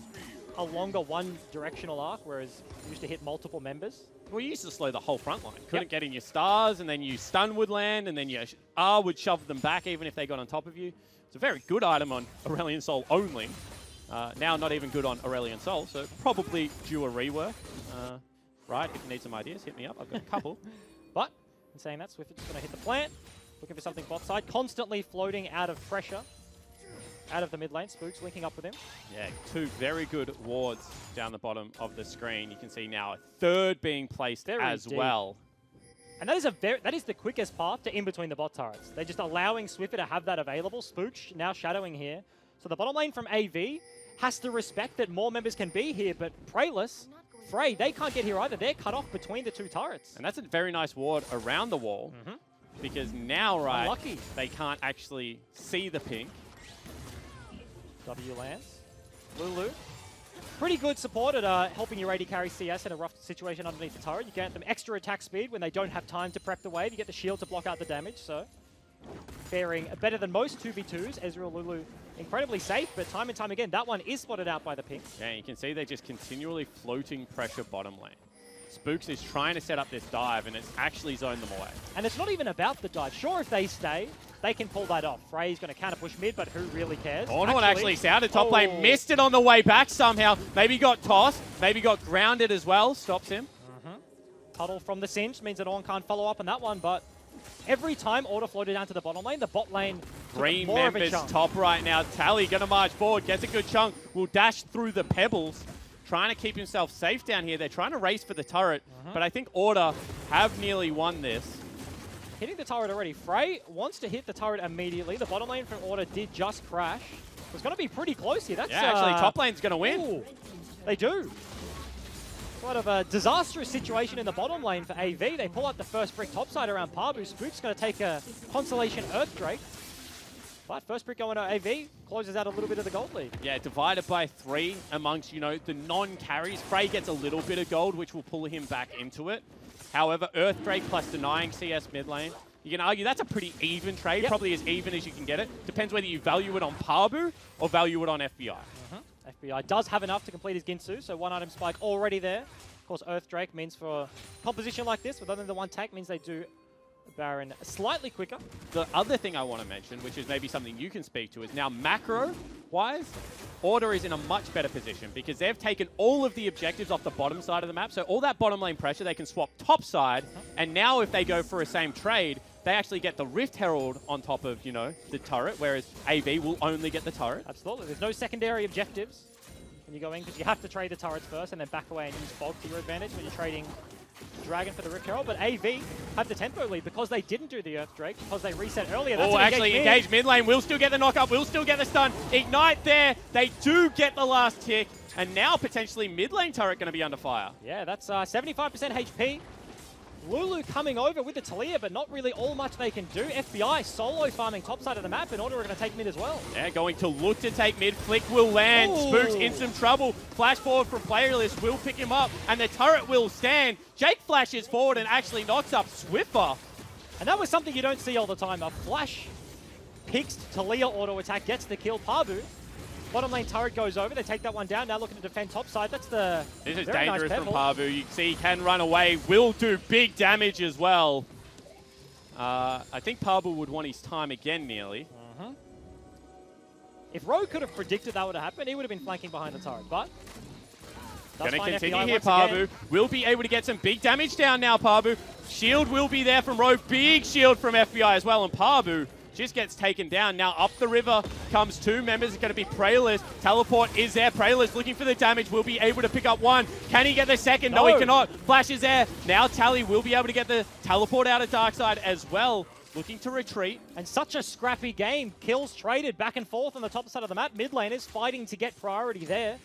a longer one-directional arc, whereas you used to hit multiple members. Well, you used to slow the whole front line. Couldn't get in your stars, and then you stun would land, and then your R would shove them back even if they got on top of you. It's a very good item on Aurelion Sol only. Now not even good on Aurelion Sol, so probably due a rework. Right, if you need some ideas, hit me up. I've got a couple. But, in saying that, Swift is going to hit the plant, looking for something bot side, constantly floating out of pressure, out of the mid lane. Spooks linking up with him. Yeah, two very good wards down the bottom of the screen. You can see now a third being placed Very as deep. well. And that is the quickest path to in between the bot turrets. They're just allowing Swiffer to have that available. Spooks now shadowing here. So the bottom lane from AV has to respect that more members can be here, but Prayless, Frey, they can't get here either. They're cut off between the two turrets. And that's a very nice ward around the wall, because now, right, Unlucky. they can't actually see the pink. W lands. Lulu. Pretty good support at helping your AD carry CS in a rough situation underneath the turret. You get them extra attack speed when they don't have time to prep the wave. You get the shield to block out the damage, so faring better than most 2v2s. Ezreal, Lulu, incredibly safe, but time and time again, that one is spotted out by the pink. Yeah, you can see they're just continually floating pressure bottom lane. Spooks is trying to set up this dive, and it's actually zoned them away. And it's not even about the dive. Sure, if they stay, they can pull that off. Frey's going to counter push mid, but who really cares? Ornament actually sounded top lane, missed it on the way back somehow. Maybe got tossed, maybe got grounded as well. Stops him. Puddle from the cinch means that Orn can't follow up on that one, but every time Order floated down to the bottom lane, the bot lane took Green more of a members chunk. top right now. Tally gonna march forward, gets a good chunk, will dash through the pebbles, trying to keep himself safe down here. They're trying to race for the turret, but I think Order have nearly won this. Hitting the turret already. Frey wants to hit the turret immediately. The bottom lane from Order did just crash. It's going to be pretty close here. That's Yeah, actually, top lane's gonna win. Ooh, they do. Quite of a disastrous situation in the bottom lane for AV. They pull out the first brick topside around Parbu. Spook's going to take a Constellation Earthdrake. But first brick going to AV closes out a little bit of the gold lead. Yeah, divided by 3 amongst, you know, the non-carries. Frey gets a little bit of gold, which will pull him back into it. However, Earthdrake plus denying CS mid lane, you can argue that's a pretty even trade, probably as even as you can get it. Depends whether you value it on Parbu or value it on FBI. FBI does have enough to complete his Ginsu, so one item spike already there. Of course, Earthdrake means for a composition like this, with only the one tank, means they do Baron slightly quicker. The other thing I want to mention, which is maybe something you can speak to, is now macro-wise, Order is in a much better position because they've taken all of the objectives off the bottom side of the map. So all that bottom lane pressure, they can swap top side. And now if they go for a same trade, they actually get the Rift Herald on top of, you know, the turret, whereas AV will only get the turret. Absolutely. There's no secondary objectives when you go in because you have to trade the turrets first and then back away and use Fog to your advantage when you're trading Dragon for the Rift Herald. But AV have the tempo lead because they didn't do the Earthdrake, because they reset earlier. That's actually engage mid lane, will still get the knock-up, will still get the stun. Ignite there, they do get the last tick, and now potentially mid lane turret going to be under fire. Yeah, that's 75% HP. Lulu coming over with the Talia, but not really all much they can do. FBI solo farming top side of the map, and Order are going to take mid as well. Yeah, going to look to take mid. Flick will land. Ooh. Spook's in some trouble. Flash forward from player list will pick him up, and the turret will stand. Jake flashes forward and actually knocks up Swiffer. And that was something you don't see all the time. A flash picks Talia auto attack, gets the kill. Parbu. Bottom lane turret goes over. They take that one down. Now looking to defend top side. That's the This is very dangerous nice from pebble. Parbu. You can see he can run away. Will do big damage as well. I think Parbu would want his time again nearly. If Rogue could have predicted that would have happened, he would have been flanking behind the turret. But Going to find continue FBI here, once Parbu. again. Will be able to get some big damage down now, Parbu. Shield will be there from Rogue. Big shield from FBI as well. And Parbu just gets taken down. Now up the river comes 2 members. It's going to be Praylist. Teleport is there. Praylist looking for the damage. Will be able to pick up 1. Can he get the second? No, he cannot. Flash is there. Now Tally will be able to get the teleport out of Darkside as well. Looking to retreat. And such a scrappy game. Kills traded back and forth on the top side of the map. Mid lane is fighting to get priority there.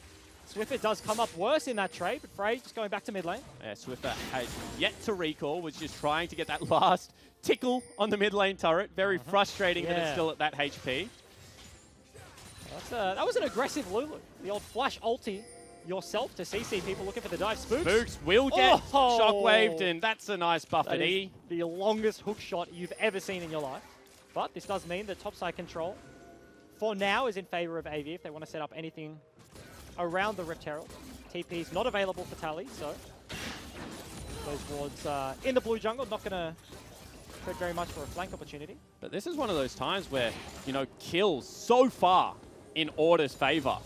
Swiffer does come up worse in that trade, but Frey just going back to mid lane. Yeah, Swiffer has yet to recall. Was just trying to get that last tickle on the mid lane turret. Very frustrating that it's still at that HP. That was an aggressive Lulu. The old flash ulti yourself to CC people looking for the dive. Spooks will get Oh! shockwaved, and that's a nice buff That at is E. the longest hook shot you've ever seen in your life. But this does mean that topside control, for now, is in favor of AV if they want to set up anything around the Rift Herald. TP's not available for Tally, so those wards in the blue jungle, not going to trade very much for a flank opportunity. But this is one of those times where, you know, kills so far in Order's favor.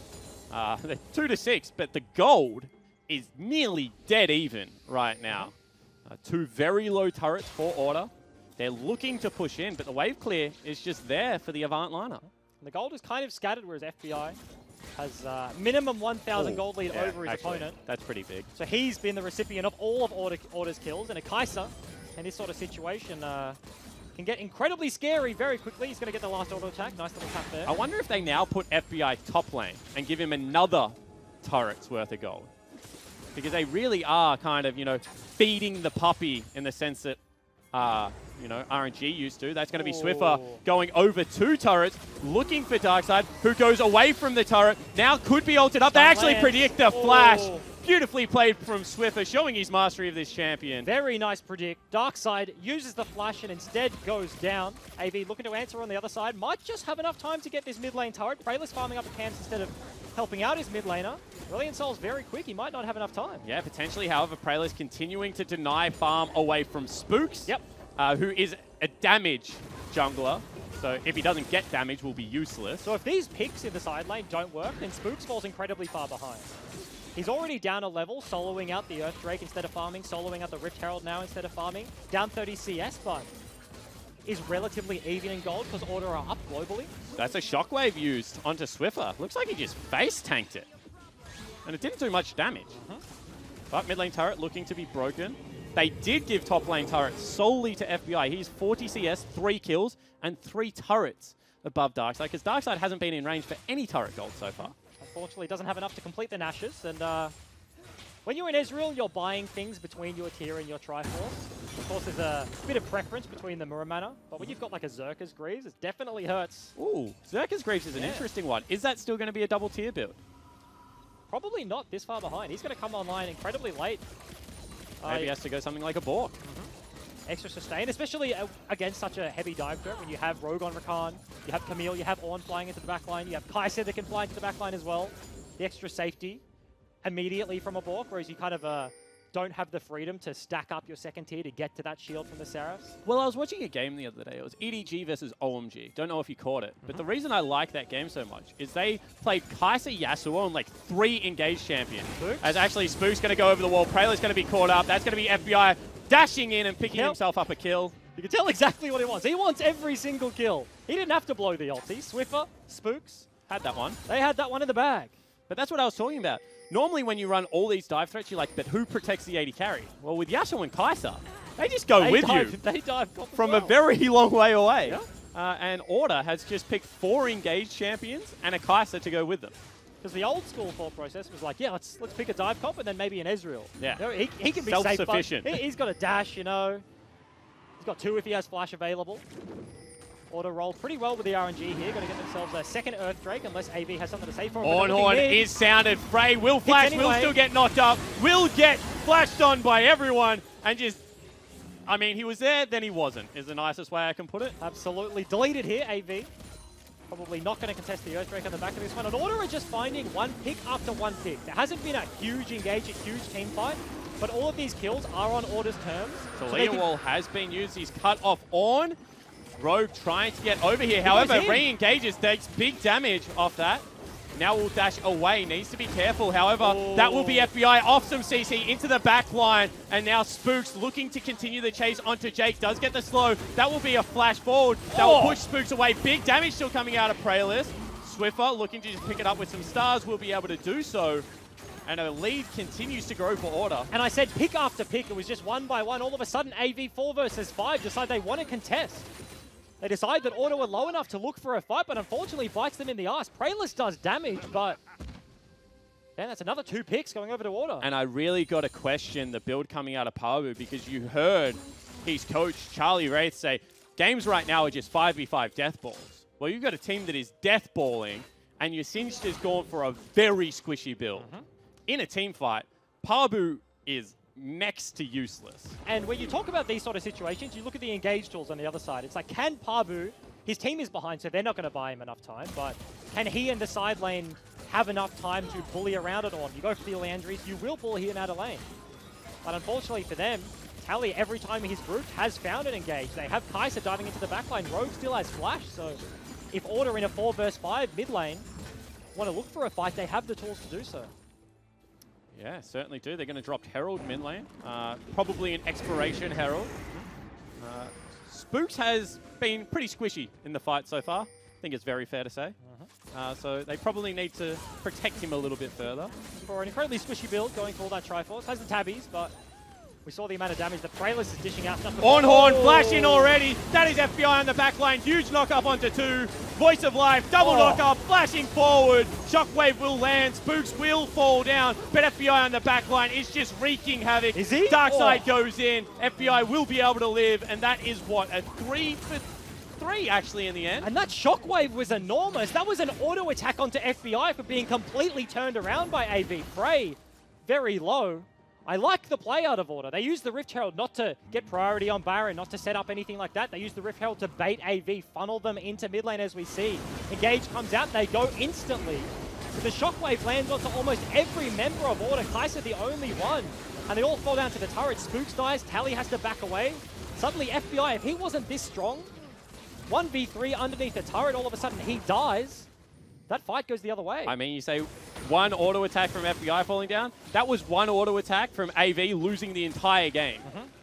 They're 2-6, but the gold is nearly dead even right now. Two very low turrets for Order. They're looking to push in, but the wave clear is just there for the Avant lineup. The gold is kind of scattered, whereas FBI has minimum 1,000 gold lead over his opponent. That's pretty big. So he's been the recipient of all of Order's kills, and a Kai'Sa in this sort of situation can get incredibly scary very quickly. He's going to get the last auto attack. Nice little tap there. I wonder if they now put FBI top lane and give him another turret's worth of gold. Because they really are kind of, you know, feeding the puppy in the sense that, you know, RNG used to. That's going to be Swiffer going over 2 turrets, looking for Darkseid, who goes away from the turret. Now could be ulted up. They actually predict the flash. Beautifully played from Swiffer, showing his mastery of this champion. Very nice predict. Darkseid uses the flash and instead goes down. AV looking to answer on the other side. Might just have enough time to get this mid lane turret. Praylist farming up the camps instead of helping out his mid laner. Brilliant Soul's very quick. He might not have enough time. Yeah, potentially. However, Praylist continuing to deny farm away from Spooks. Yep. Who is a damage jungler. So if he doesn't get damage, will be useless. So if these picks in the side lane don't work, then Spooks falls incredibly far behind. He's already down a level, soloing out the Earth Drake instead of farming, soloing out the Rift Herald now instead of farming. Down 30 CS, but is relatively even in gold because Order are up globally. That's a shockwave used onto Swiffer. Looks like he just face tanked it. And it didn't do much damage. But mid lane turret looking to be broken. They did give top lane turret solely to FBI. He's 40 CS, 3 kills, and 3 turrets above Darkseid, because Darkseid hasn't been in range for any turret gold so far. Unfortunately, doesn't have enough to complete the Nashes, and when you're in Ezreal, you're buying things between your tier and your Triforce. Of course, there's a bit of preference between the Muramana, but when you've got like a Xerxes Greaves, it definitely hurts. Ooh, Xerxes Greaves is an interesting one. Is that still going to be a double tier build? Probably not this far behind. He's going to come online incredibly late. Maybe he has to go something like a Bork. Extra sustain, especially against such a heavy dive threat when you have Rogue on Rakan, you have Camille, you have Ornn flying into the backline, you have Kai'Sa that can fly into the backline as well. The extra safety immediately from a Bork, whereas you kind of don't have the freedom to stack up your second tier to get to that shield from the Seraphs. Well, I was watching a game the other day. It was EDG versus OMG. Don't know if you caught it. But the reason I like that game so much is they played Kai'Sa Yasuo on like 3 engaged champions. Spooks? As actually Spook's going to go over the wall. Preyler's going to be caught up. That's going to be FBI dashing in and picking himself up a kill. You can tell exactly what he wants. He wants every single kill. He didn't have to blow the ulti. Swiffer, Spooks, Had that one. they had that one in the bag. But that's what I was talking about. Normally when you run all these dive threats, you're like, but who protects the AD carry? Well, with Yasuo and Kai'Sa, they just go with you They dive from a very long way away. Yeah. And Order has just picked 4 engaged champions and a Kai'Sa to go with them. Because the old school thought process was like, yeah, let's pick a dive comp and then maybe an Ezreal. Yeah. You know, he can be self-sufficient. safe, but he's got a dash, you know. He's got 2 if he has flash available. Order roll pretty well with the RNG here. Going to get themselves a second Earth Drake unless AV has something to say for him. Ornn is sounded. Frey will flash, anyway. will still get knocked up, will get flashed on by everyone, and just, I mean, he was there, then he wasn't, is the nicest way I can put it. Absolutely. Deleted here, AV. Probably not going to contest the Earth Drake on the back of this one. And Order are just finding one pick after one pick. There hasn't been a huge engage, a huge team fight, but all of these kills are on Order's terms. So Leah Wall has been used. He's cut off Ornn. Rogue trying to get over here. However, re-engages, takes big damage off that. Now will dash away. Needs to be careful. However, that will be FBI off some CC into the back line. And now Spooks looking to continue the chase onto Jake. Does get the slow. That will be a flash forward. That will push Spooks away. Big damage still coming out of Praylist. Swiffer looking to just pick it up with some stars. Will be able to do so. And a lead continues to grow for Order. And I said pick after pick. It was just one by one. All of a sudden, AV 4 versus 5 decide they want to contest. They decide that Order were low enough to look for a fight, but unfortunately bites them in the ass. Praylist does damage, but yeah, that's another 2 picks going over to Order. And I really got to question the build coming out of Pabu, because you heard his coach, Charlie Wraith, say, games right now are just 5v5 death balls. Well, you've got a team that is death balling, and your Singed has gone for a very squishy build. in a team fight, Pabu is next to useless. And when you talk about these sort of situations, you look at the engage tools on the other side. It's like, can Pabu, his team is behind, so they're not going to buy him enough time, but can he and the side lane have enough time to bully around it on? You go for the Leandries, you will bully him out of lane. But unfortunately for them, Tally, every time he's grouped, has found an engage. They have Kai'Sa diving into the backline. Rogue still has Flash, so if Order in a 4 vs 5 mid lane want to look for a fight, they have the tools to do so. Yeah, certainly do. They're going to drop Herald mid lane. Probably an Exploration Herald. Spooks has been pretty squishy in the fight so far. I think it's very fair to say. So they probably need to protect him a little bit further. For an incredibly squishy build, going for all that Triforce. Has the tabbies, but we saw the amount of damage that Praelist is dishing out. Ornhorn flashing already. That is FBI on the back line. Huge knock-up onto 2. Voice of Life, double knock-up, flashing forward. Shockwave will land. Spooks will fall down. But FBI on the back line is just wreaking havoc. Is he? Darkseid goes in. FBI will be able to live. And that is what? A 3 for 3 actually in the end. And that Shockwave was enormous. That was an auto attack onto FBI for being completely turned around by AV. Frey, very low. I like the play out of Order. They used the Rift Herald not to get priority on Baron, not to set up anything like that. They used the Rift Herald to bait AV, funnel them into mid lane as we see. Engage comes out, they go instantly. But the Shockwave lands onto almost every member of Order. Kai'Sa the only one. And they all fall down to the turret. Spooks dies, Tally has to back away. Suddenly FBI, if he wasn't this strong, 1v3 underneath the turret, all of a sudden he dies. That fight goes the other way. I mean, you say one auto attack from FBI falling down. That was one auto attack from AV losing the entire game.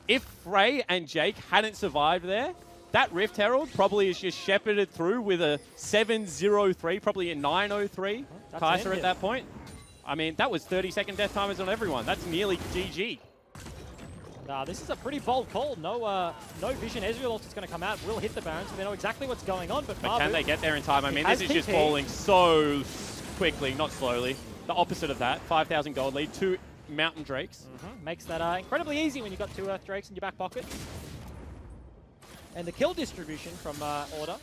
If Frey and Jake hadn't survived there, that Rift Herald probably is just shepherded through with a 7-0-3, probably a 9-0-3 Kai'Sa at that point. I mean, that was 30-second death timers on everyone. That's nearly GG. Nah, this is a pretty bold call. No vision. Ezreal also is going to come out, will hit the Baron, so they know exactly what's going on. But can they get there in time? I mean, this is just falling so quickly, not slowly. The opposite of that. 5,000 gold lead, 2 Mountain Drakes. Makes that incredibly easy when you've got 2 Earth Drakes in your back pocket. And the kill distribution from Order,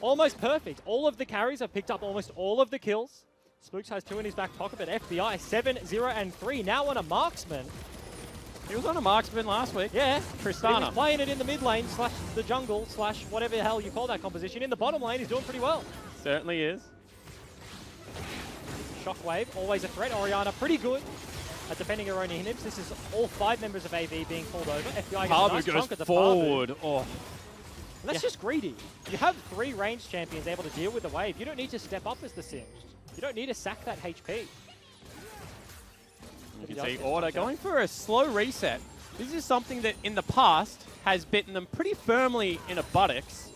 almost perfect. All of the carries have picked up almost all of the kills. Spooks has 2 in his back pocket, but FBI 7-0-3 now on a marksman. He was on a marksman last week. Yeah, Tristana. He was playing it in the mid lane / the jungle / whatever the hell you call that composition. In the bottom lane, he's doing pretty well. Certainly is. Shockwave, always a threat. Orianna, pretty good at defending her own inhibs. This is all 5 members of AV being pulled over. FBI gets a nice chunk at the forward. Oh. That's just greedy. You have 3 ranged champions able to deal with the wave. You don't need to step up as the Singed. You don't need to sack that HP. You can see Order going for a slow reset. This is something that in the past has bitten them pretty firmly in a buttocks.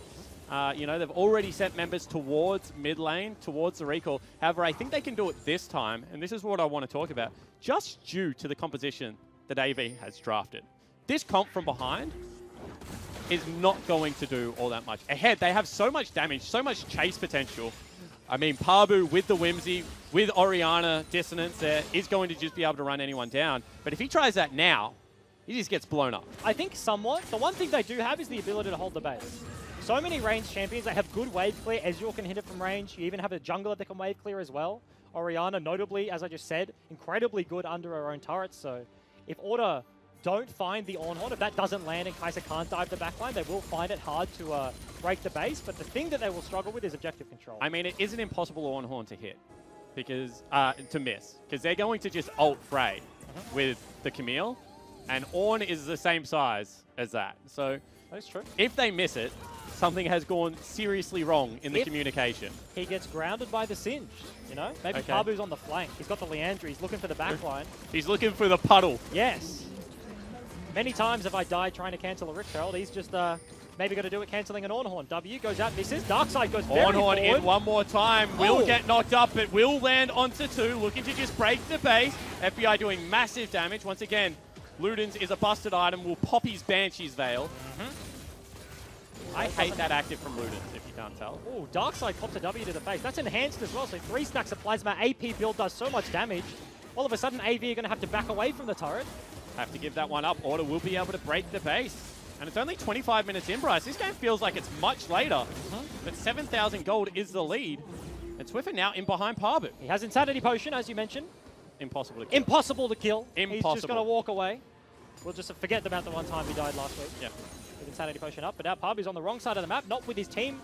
You know, they've already sent members towards mid lane, towards the recall. However, I think they can do it this time, and this is what I want to talk about, just due to the composition that AV has drafted. This comp from behind is not going to do all that much. Ahead, they have so much damage, so much chase potential. I mean, Pabu with the Whimsy, with Orianna Dissonance there, is going to just be able to run anyone down. But if he tries that now, he just gets blown up. I think somewhat. The one thing they do have is the ability to hold the base. So many ranged champions, they have good wave clear. Ezreal can hit it from range. You even have a jungler that can wave clear as well. Orianna, notably, as I just said, incredibly good under her own turrets. So if Order don't find the Ornhorn, if that doesn't land and Kai'Sa can't dive the backline, they will find it hard to break the base. But the thing that they will struggle with is objective control. I mean, it isn't impossible Ornhorn to hit, because to miss, because they're going to just ult Frey with the Camille, and Ornn is the same size as that. So that's true. If they miss it, something has gone seriously wrong in the communication. He gets grounded by the Singed, you know? Maybe Pabu's on the flank. He's got the Leandry. He's looking for the backline. He's looking for the puddle. Yes. Many times have I died trying to cancel a Rift Herald. He's just maybe got to do it cancelling an Ornhorn. W goes out, misses. Darkseid goes very Ornhorn forward. in one more time. Will get knocked up, but will land onto 2. Looking to just break the base. FBI doing massive damage. Once again, Ludens is a busted item. Will pop his Banshee's Veil. I hate that active from Ludens, if you can't tell. Oh, Darkseid pops a W to the face. That's enhanced as well, so 3 stacks of Plasma. AP build does so much damage. All of a sudden, AV are going to have to back away from the turret. Have to give that one up. Order will be able to break the base. And it's only 25 minutes in, Bryce. This game feels like it's much later. But 7,000 gold is the lead. And Swiffer now in behind Pabu. He has Insanity Potion, as you mentioned. impossible to kill. Impossible to kill. He's just Impossible. going to walk away. We'll just forget about the one time he died last week. Yeah. With Insanity Potion up, but now Pabu's on the wrong side of the map, not with his team.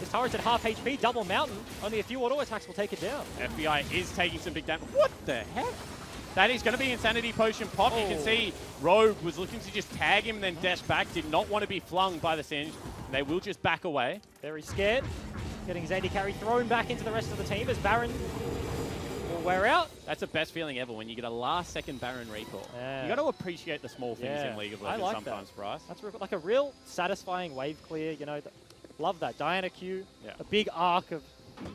His turret's at half HP, double mountain. Only a few auto attacks will take it down. FBI is taking some big damage. What the heck? That is going to be Insanity Potion pop. You can see Rogue was looking to just tag him and then dash back. Did not want to be flung by the Singe. They will just back away. Very scared. Getting his AD carry thrown back into the rest of the team as Baron will wear out. That's the best feeling ever when you get a last-second Baron recall. Yeah. You got to appreciate the small things in League of Legends like sometimes, Bryce. That's like a real satisfying wave clear. You know, love that. Diana Q, a big arc of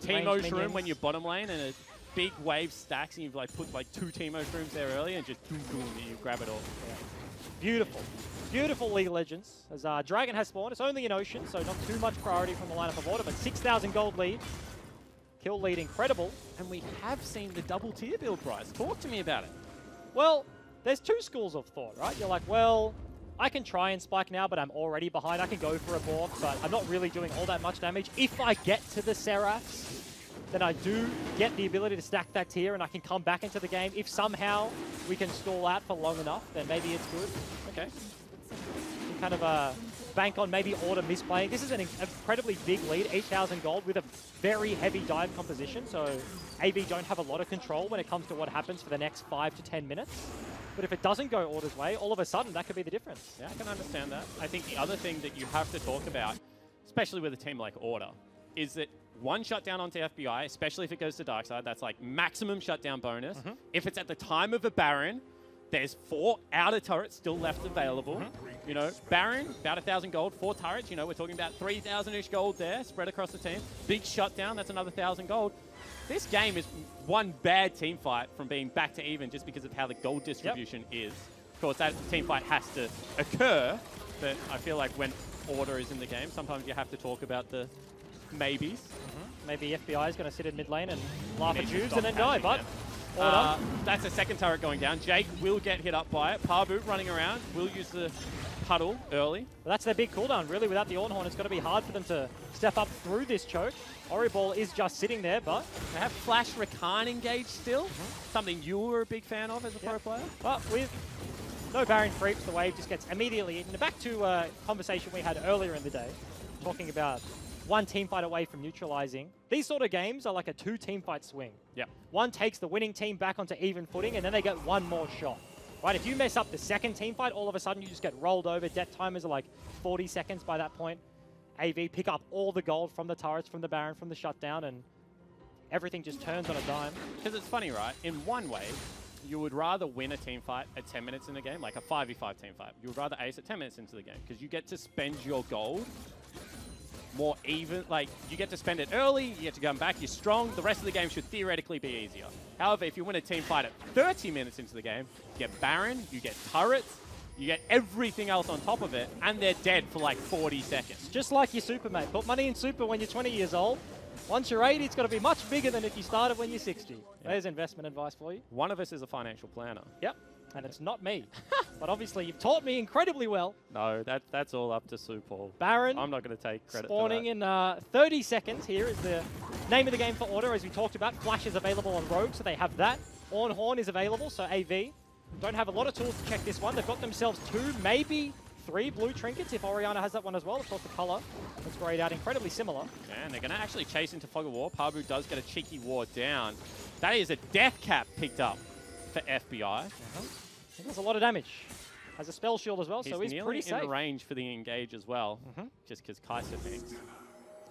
Teemo ranged Shroom minions. when you're bottom lane and a big wave stacks and you've like put like 2 Teemo Shrooms there earlier and just boom, boom, and you grab it all. Yeah. Beautiful. Beautiful League of Legends. As Dragon has spawned, it's only an Ocean, so not too much priority from the lineup of order, but 6,000 gold lead. Kill lead incredible. And we have seen the double tier build, Bryce. Talk to me about it. Well, there's two schools of thought, right? You're like, well, I can try and spike now, but I'm already behind. I can go for a Bork, but I'm not really doing all that much damage. If I get to the Seraphs, then I do get the ability to stack that tier and I can come back into the game. If somehow we can stall out for long enough, then maybe it's good. Okay. You kind of bank on maybe order misplaying. This is an incredibly big lead, 8,000 gold with a very heavy dive composition, so AV don't have a lot of control when it comes to what happens for the next 5 to 10 minutes. But if it doesn't go Order's way, all of a sudden that could be the difference. Yeah, I can understand that. I think the other thing that you have to talk about, especially with a team like Order, is that one shutdown onto FBI, especially if it goes to Darkside, that's like maximum shutdown bonus. If it's at the time of a Baron, there's 4 outer turrets still left available. You know, Baron, about 1,000 gold, 4 turrets. You know, we're talking about 3,000-ish gold there, spread across the team. Big shutdown, that's another 1,000 gold. This game is one bad team fight from being back to even just because of how the gold distribution is. Of course, that team fight has to occur, but I feel like when Order is in the game, sometimes you have to talk about the maybes. Maybe FBI is going to sit in mid lane and laugh at Needs to Jubes stop and then die, panicking but now. That's a second turret going down. Jake will get hit up by it. Parboot running around, will use the puddle early. Well, that's their big cooldown, really. Without the Ornhorn, it's going to be hard for them to step up through this choke. Oriball is just sitting there, but They have Flash Rakan engaged still, something you were a big fan of as a pro player. But with no Baron creeps, the wave just gets immediately eaten. Back to a conversation we had earlier in the day, talking about one team fight away from neutralizing. These sort of games are like a 2 team fight swing. Yeah. One takes the winning team back onto even footing, and then they get one more shot. Right? If you mess up the second team fight, all of a sudden you just get rolled over. Death timers are like 40 seconds by that point. AV pick up all the gold from the turrets, from the Baron, from the shutdown, and everything just turns on a dime. Because it's funny, right? In one way, you would rather win a team fight at 10 minutes in the game, like a 5v5 team fight. You would rather ace at 10 minutes into the game, because you get to spend your gold more even. Like, you get to spend it early, you get to come back, you're strong. The rest of the game should theoretically be easier. However, if you win a team fight at 30 minutes into the game, you get Baron, you get turrets, you get everything else on top of it, and they're dead for like 40 seconds. Just like your super, mate. Put money in super when you're 20 years old. Once you're 80, it's got to be much bigger than if you started when you're 60. There's investment advice for you. One of us is a financial planner. Yep. And it's not me. But obviously, you've taught me incredibly well. No, that's all up to Sue Paul. Baron I'm not going to take credit spawning for that. in 30 seconds here is the name of the game for Order, as we talked about. Flash is available on Rogue, so they have that. Ornhorn is available, so AV don't have a lot of tools to check this one. They've got themselves 2, maybe 3 blue trinkets if Orianna has that one as well. Of course, the color that's grayed out incredibly similar. Yeah, and they're going to actually chase into Fog of War. Parbu does get a cheeky ward down. That is a death cap picked up for FBI. He does a lot of damage. Has a spell shield as well, so he's nearly pretty safe. in range for the engage as well, just because Kaiser thinks.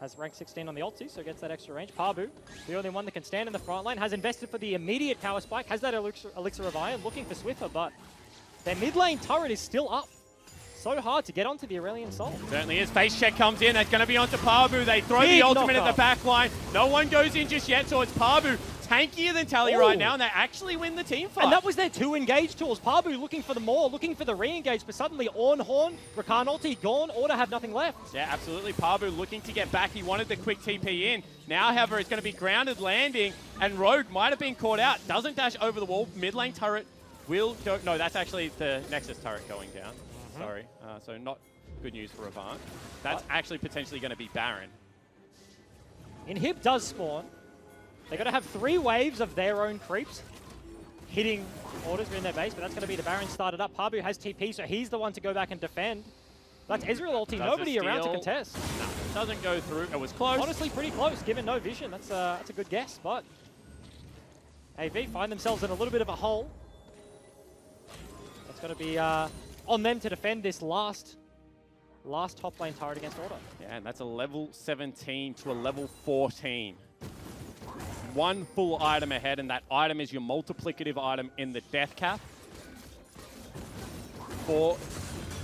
Has rank 16 on the ulti, so gets that extra range. Parbu, the only one that can stand in the front line, has invested for the immediate power spike, has that elixir of iron, looking for Swiffer, but their mid lane turret is still up. So hard to get onto the Aurelion Soul. Certainly is. Face check comes in. That's going to be onto Parbu. They throw Big the ultimate at knockup. the back line. No one goes in just yet, so it's Parbu. Tankier than Tally right now, and they actually win the team fight. And that was their 2 engage tools. Parbu looking for the more, looking for the re-engage, but suddenly Ornhorn, Rakan ulti gone, Order have nothing left. Yeah, absolutely. Parbu looking to get back. He wanted the quick TP in. Now, however, it's going to be grounded landing, and Rogue might have been caught out. Doesn't dash over the wall. Mid lane turret will go. No, that's actually the Nexus turret going down. Sorry. So not good news for Avant. That's actually potentially going to be Baron. Inhib does spawn. They're going to have 3 waves of their own creeps. hitting orders in their base, but that's going to be the Baron started up. Pabu has TP, so he's the one to go back and defend. That's Ezreal ulti. Nobody around to contest. No, doesn't go through. It was close. Honestly, pretty close, given no vision. That's a good guess, but AV find themselves in a little bit of a hole. That's going to be on them to defend this last top lane turret against Order. Yeah, and that's a level 17 to a level 14. One full item ahead, and that item is your multiplicative item in the death cap for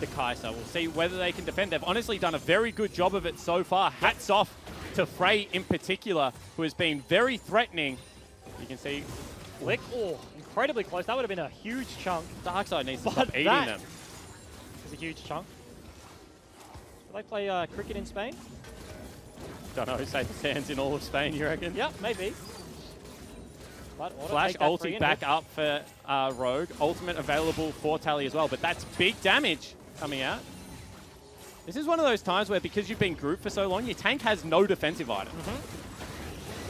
the Kai'Sa. We'll see whether they can defend. They've honestly done a very good job of it so far. Hats off to Frey in particular, who has been very threatening. You can see Flick, oh, incredibly close. That would have been a huge chunk. Darkseid needs to stop eating them. It's a huge chunk. Do they play cricket in Spain? Don't know, safe sands in all of Spain, you reckon? Yep, maybe. But Flash ulti back up for Rogue. Ultimate available for Tally as well, but that's big damage coming out. This is one of those times where, because you've been grouped for so long, your tank has no defensive items.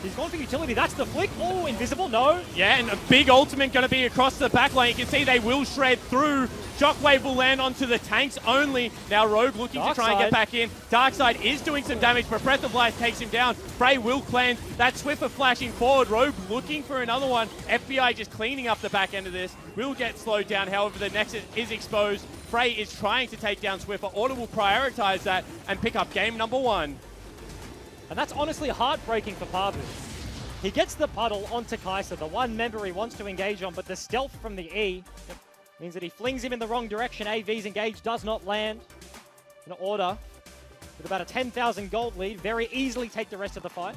He's going for utility. That's the flick. Oh, invisible. No. Yeah, and a big ultimate going to be across the back line. You can see they will shred through. Shockwave will land onto the tanks only. Now Rogue looking to try and get back in. Darkseid is doing some damage, but Breath of Life takes him down. Frey will cleanse. That Swiffer flashing forward. Rogue looking for another one. FBI just cleaning up the back end of this. Will get slowed down. However, the Nexus is exposed. Frey is trying to take down Swiffer. Order will prioritize that and pick up game number 1. And that's honestly heartbreaking for Pabu. He gets the puddle onto Kai'Sa, the one member he wants to engage on, but the stealth from the E means that he flings him in the wrong direction. AV's engage does not land. In Order, with about a 10,000 gold lead, very easily take the rest of the fight.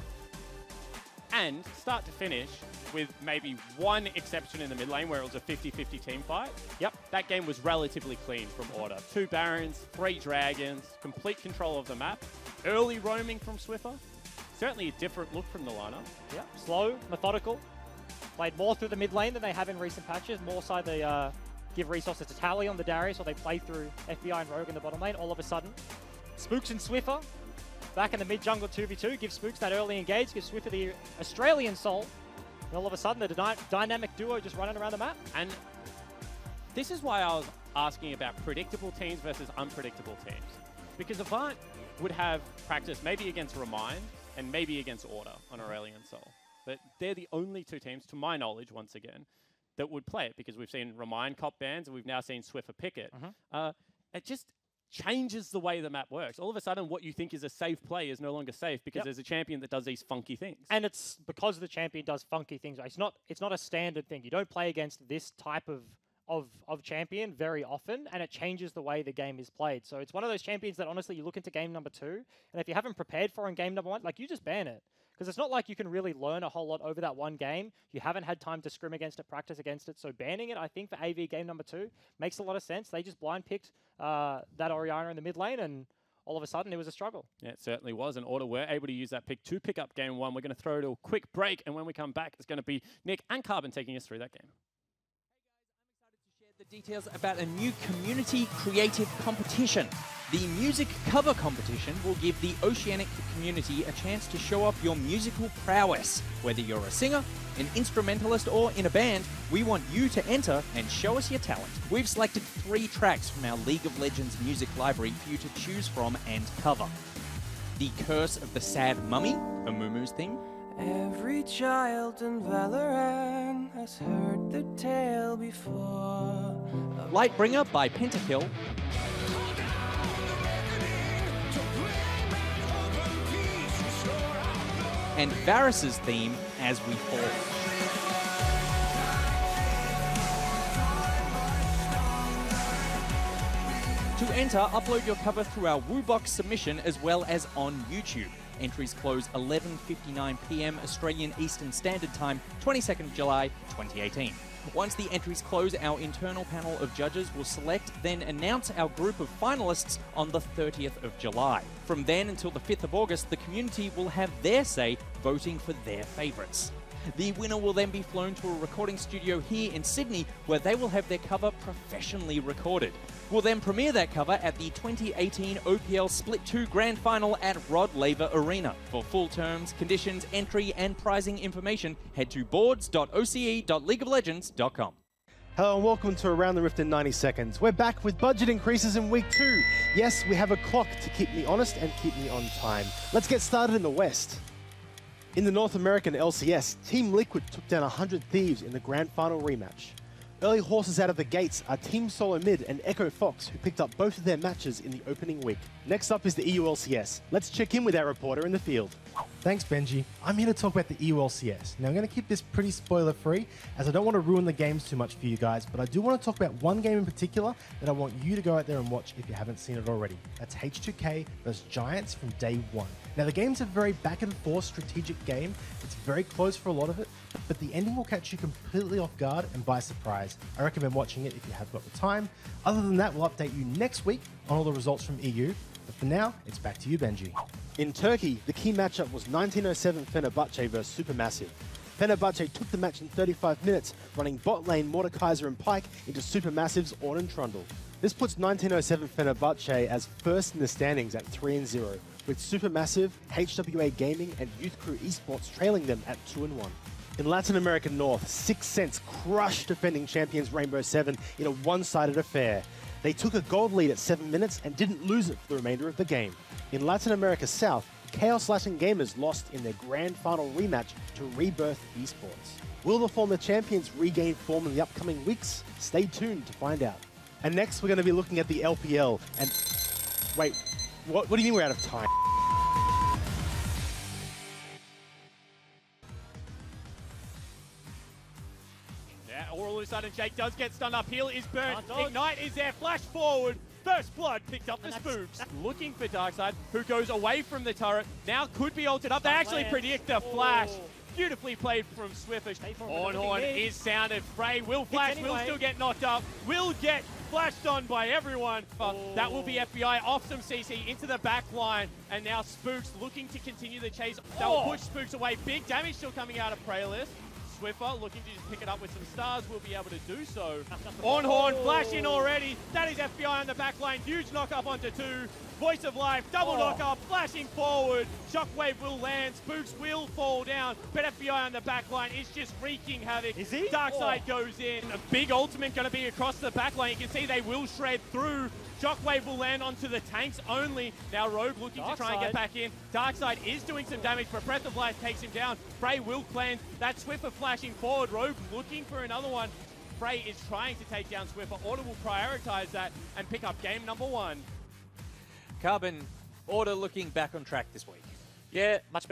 And start to finish, with maybe one exception in the mid lane where it was a 50-50 team fight. Yep. That game was relatively clean from Order. 2 Barons, 3 Dragons, complete control of the map. Early roaming from Swiffer. Certainly a different look from the lineup. Yeah, slow, methodical. Played more through the mid lane than they have in recent patches. More so they give resources to Tally on the Darius, or they play through FBI and Rogue in the bottom lane. All of a sudden, Spooks and Swiffer back in the mid jungle 2v2. Give Spooks that early engage, give Swiffer the Australian soul. And all of a sudden, the dynamic duo just running around the map. And this is why I was asking about predictable teams versus unpredictable teams. Because Avant would have practice maybe against Remind and maybe against Order on Aurelion Sol. But they're the only 2 teams, to my knowledge, once again, that would play it, because we've seen Remind cop bans and we've now seen Swiffer pick it. It just changes the way the map works. All of a sudden, what you think is a safe play is no longer safe, because there's a champion that does these funky things. And it's because the champion does funky things. It's not a standard thing. You don't play against this type of champion very often, and it changes the way the game is played. So it's one of those champions that honestly you look into game number 2, and if you haven't prepared for in game number 1, like, you just ban it. Because it's not like you can really learn a whole lot over that one game. You haven't had time to scrim against it, practice against it. So banning it, I think, for AV game number 2 makes a lot of sense. They just blind picked that Orianna in the mid lane, and all of a sudden it was a struggle. Yeah, it certainly was. And Order were able to use that pick to pick up game 1. We're going to throw to a quick break, and when we come back, it's going to be Nick and Carbon taking us through that game. The details about a new community creative competition. The music cover competition will give the Oceanic community a chance to show off your musical prowess. Whether you're a singer, an instrumentalist, or in a band, we want you to enter and show us your talent. We've selected 3 tracks from our League of Legends music library for you to choose from and cover. The Curse of the Sad Mummy, a Mumu's theme. Every child in Valorant has heard the tale before. Lightbringer by Pentakill. And Varus's theme, As We Fall. To enter, upload your cover through our Woobox submission as well as on YouTube. Entries close 11:59 PM Australian Eastern Standard Time, 22nd of July, 2018. Once the entries close, our internal panel of judges will select, then announce our group of finalists on the 30th of July. From then until the 5th of August, the community will have their say, voting for their favourites. The winner will then be flown to a recording studio here in Sydney, where they will have their cover professionally recorded. We'll then premiere that cover at the 2018 OPL Split 2 Grand Final at Rod Laver Arena. For full terms, conditions, entry and pricing information, head to boards.oce.leagueoflegends.com. Hello and welcome to Around the Rift in 90 Seconds. We're back with budget increases in week 2. Yes, we have a clock to keep me honest and keep me on time. Let's get started in the West. In the North American LCS, Team Liquid took down 100 Thieves in the Grand Final rematch. Early horses out of the gates are Team Solo Mid and Echo Fox, who picked up both of their matches in the opening week. Next up is the EU LCS. Let's check in with our reporter in the field. Thanks, Benji. I'm here to talk about the EU LCS. Now, I'm going to keep this pretty spoiler-free, as I don't want to ruin the games too much for you guys, but I do want to talk about one game in particular that I want you to go out there and watch if you haven't seen it already. That's H2K versus Giants from day one. Now, the game's a very back-and-forth strategic game. It's very close for a lot of it, but the ending will catch you completely off guard and by surprise. I recommend watching it if you have got the time. Other than that, we'll update you next week on all the results from EU. But for now, it's back to you, Benji. In Turkey, the key matchup was 1907 Fenerbahce versus Supermassive. Fenerbahce took the match in 35 minutes, running bot lane Mordekaiser and Pike into Supermassive's Ornn and Trundle. This puts 1907 Fenerbahce as first in the standings at 3-0, with Supermassive, HWA Gaming and Youth Crew Esports trailing them at 2-1. In Latin America North, 6 Cents crushed defending champions Rainbow 7 in a one-sided affair. They took a gold lead at 7 minutes and didn't lose it for the remainder of the game. In Latin America South, Chaos Latin Gamers lost in their grand final rematch to Rebirth Esports. Will the former champions regain form in the upcoming weeks? Stay tuned to find out. And next, we're going to be looking at the LPL. And wait, what do you mean we're out of time? All of a sudden, Jake does get stunned up. Heal is burnt. Ignite is there. Flash forward. First Blood picked up the Spooks. Looking for Darkside, who goes away from the turret. Now could be ulted up. They actually predict the flash. Beautifully played from Swiffish. Horn is sounded. Frey will flash, will still get knocked up. Will get flashed on by everyone. That will be FBI off some CC into the back line. And now Spooks looking to continue the chase. They'll push Spooks away. Big damage still coming out of Praylist. Swiffer looking to just pick it up with some stars, will be able to do so. Horn flash in already. That is FBI on the back line. Huge knock up onto 2. Voice of Life, double knock up, flashing forward. Shockwave will land, Spooks will fall down, but FBI on the back line is just wreaking havoc. Is he? Darkside goes in. A big ultimate going to be across the back line. You can see they will shred through. Shockwave will land onto the tanks only. Now Rogue looking to try and get back in. Darkside is doing some damage, but Breath of Life takes him down. Frey will cleanse. That Swiffer flashing forward. Rogue looking for another one. Frey is trying to take down Swiffer. Order will prioritize that and pick up game number 1. Carbon, Order looking back on track this week. Yeah, much better.